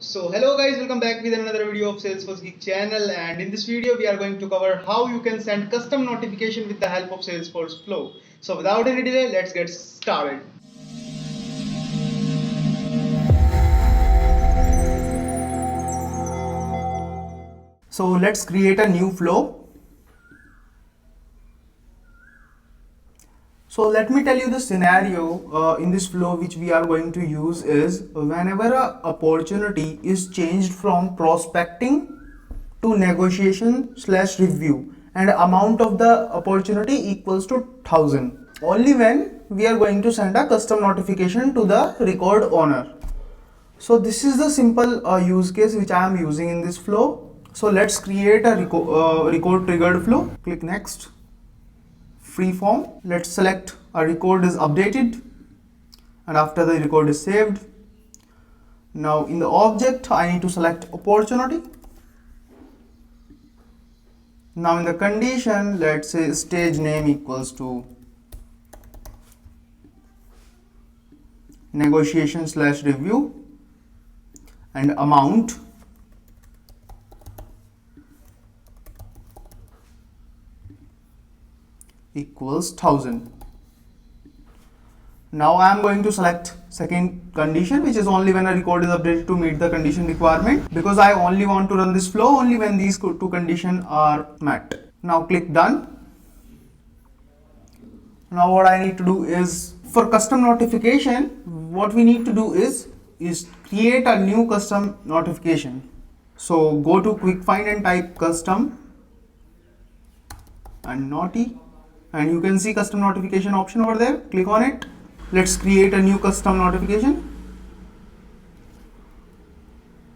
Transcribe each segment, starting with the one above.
So hello guys, welcome back with another video of Salesforce Geek channel, and in this video we are going to cover how you can send custom notification with the help of Salesforce Flow. So without any delay, let's get started. So let's create a new flow. So let me tell you the scenario in this flow which we are going to use is whenever a opportunity is changed from prospecting to negotiation slash review and amount of the opportunity equals to 1000. Only when we are going to send a custom notification to the record owner. So this is the simple use case which I am using in this flow. So let's create a record triggered flow. Click next. Freeform. Let's select a record is updated, and after the record is saved. Now in the object I need to select opportunity. Now in the condition, let's say stage name equals to negotiation slash review and amount equals 1000. Now I am going to select second condition, which is only when a record is updated to meet the condition requirement, because I only want to run this flow only when these two conditions are met. Now click done. Now what I need to do is, for custom notification, what we need to do is create a new custom notification. So go to quick find and type custom and naughty, and you can see custom notification option over there. Click on it. Let's create a new custom notification.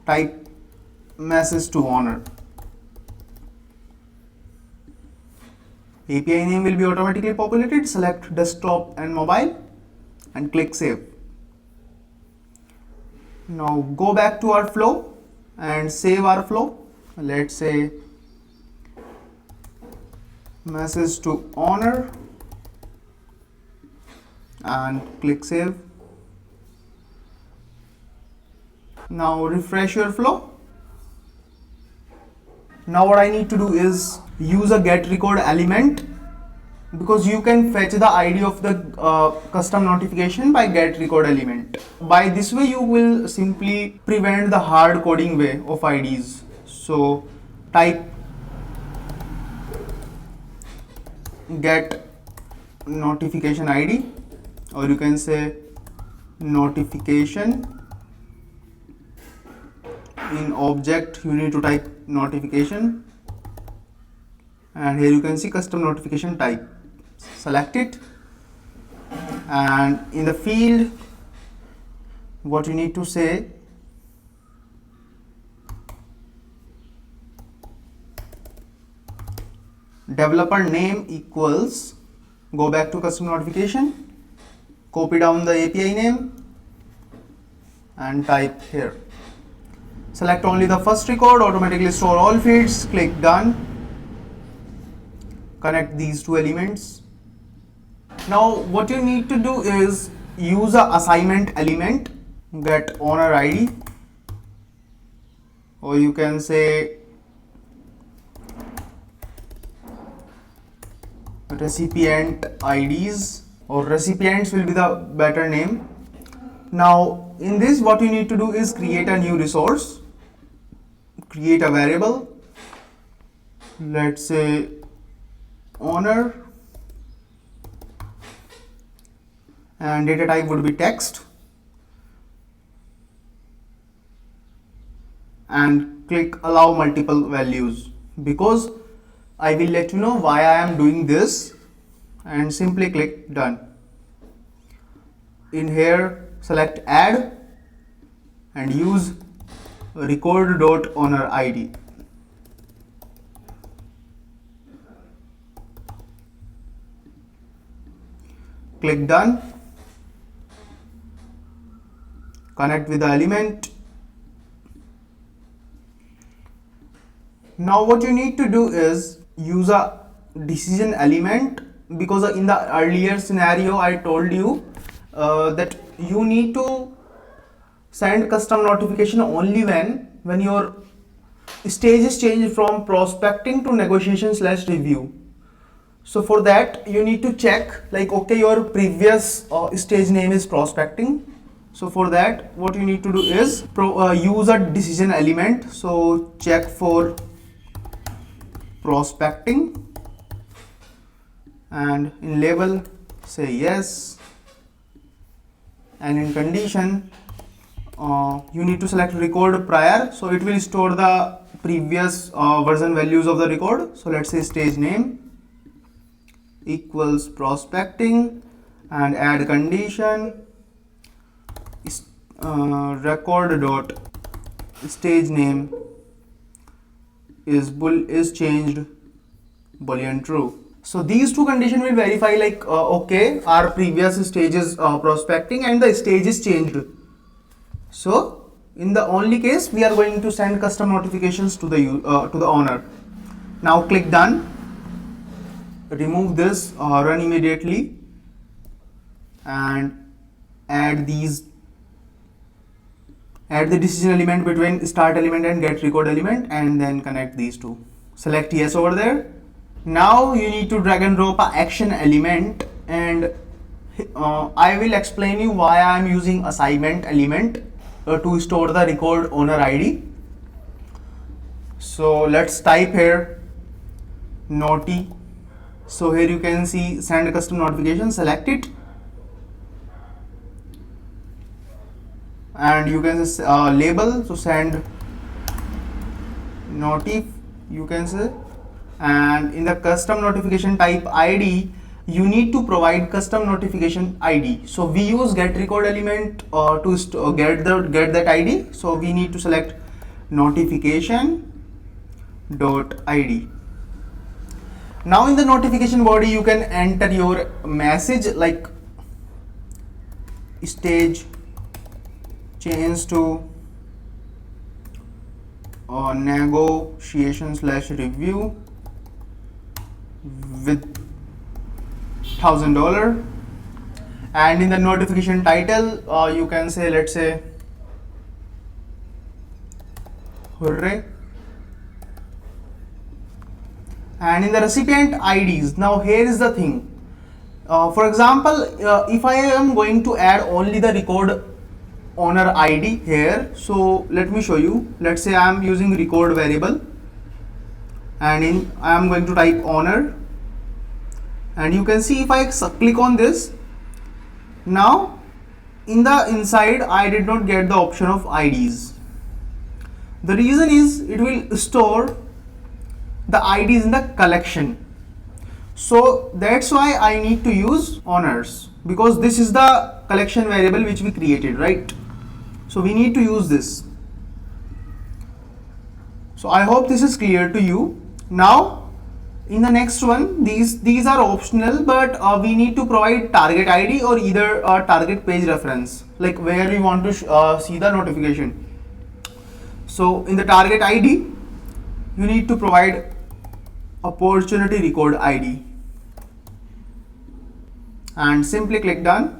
Type message to owner. API name will be automatically populated. Select desktop and mobile and click save. Now go back to our flow and save our flow. Let's say message to owner and click save. Now refresh your flow. Now what I need to do is use a get record element, because you can fetch the ID of the custom notification by get record element. By this way you will simply prevent the hard coding way of IDs. So type get notification ID, or you can say notification. In object you need to type notification, and here you can see custom notification type. Select it, and in the field what you need to say, developer name equals, go back to custom notification, copy down the API name and type here. Select only the first record, automatically store all fields, click done. Connect these two elements. Now what you need to do is use a assignment element, get owner ID, or you can say recipient IDs, or recipients will be the better name. Now in this what you need to do is create a new resource, create a variable, let's say owner, and data type would be text, and click allow multiple values, because I will let you know why I am doing this, and simply click done. In here select add and use record.owner ID. Click done. Connect with the element. Now what you need to do is use a decision element, because in the earlier scenario I told you that you need to send custom notification only when your stage is changed from prospecting to negotiation slash review. So for that you need to check like, okay, your previous stage name is prospecting. So for that what you need to do is use a decision element. So check for prospecting and in label say yes, and in condition you need to select record prior, so it will store the previous version values of the record. So let's say stage name equals prospecting and add condition record dot stage name is changed boolean true. So these two conditions will verify like okay, our previous stage is prospecting and the stage is changed. So in the only case we are going to send custom notifications to the owner. Now click done, remove this, run immediately, and add the decision element between start element and get record element, and then connect these two. Select yes over there. Now you need to drag and drop a action element, and I will explain you why I am using assignment element to store the record owner ID. So let's type here noti. So here you can see send custom notification, select it, and you can label, so send notif you can say, and in the custom notification type ID you need to provide custom notification ID. So we use get record element to get that ID, so we need to select notification dot ID. Now in the notification body you can enter your message like stage change to negotiation slash review with $1,000, and in the notification title you can say, let's say hooray, and in the recipient IDs, now here is the thing, for example if I am going to add only the record owner ID here, so let me show you. Let's say I am using record variable, and I am going to type owner, and you can see if I click on this, now in the inside I did not get the option of IDs. The reason is it will store the IDs in the collection, so that's why I need to use owners, because this is the collection variable which we created, right? So we need to use this. So I hope this is clear to you. Now in the next one, these are optional, but we need to provide target ID or either a target page reference, like where we want to see the notification. So in the target ID you need to provide opportunity record ID, and simply click done.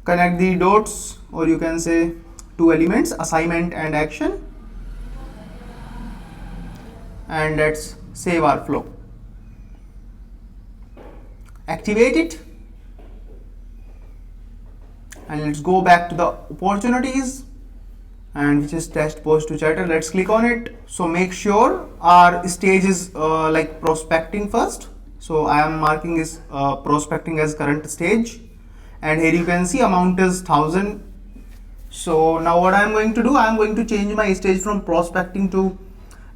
Connect the dots, or you can say two elements, assignment and action, and let's save our flow. Activate it, and let's go back to the opportunities, and which is test post to chatter. Let's click on it. So make sure our stage is like prospecting first. So I am marking this prospecting as current stage, and here you can see amount is 1000. So now what I am going to do, I am going to change my stage from prospecting to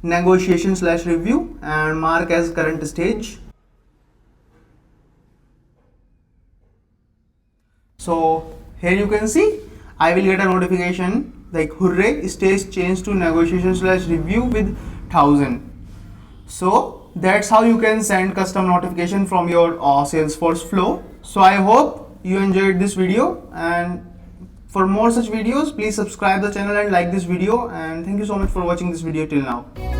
negotiation slash review and mark as current stage. So here you can see I will get a notification like hooray, stage changed to negotiation slash review with 1000. So that's how you can send custom notification from your Salesforce flow. So I hope you enjoyed this video, and for more such videos please subscribe the channel and like this video, and thank you so much for watching this video till now.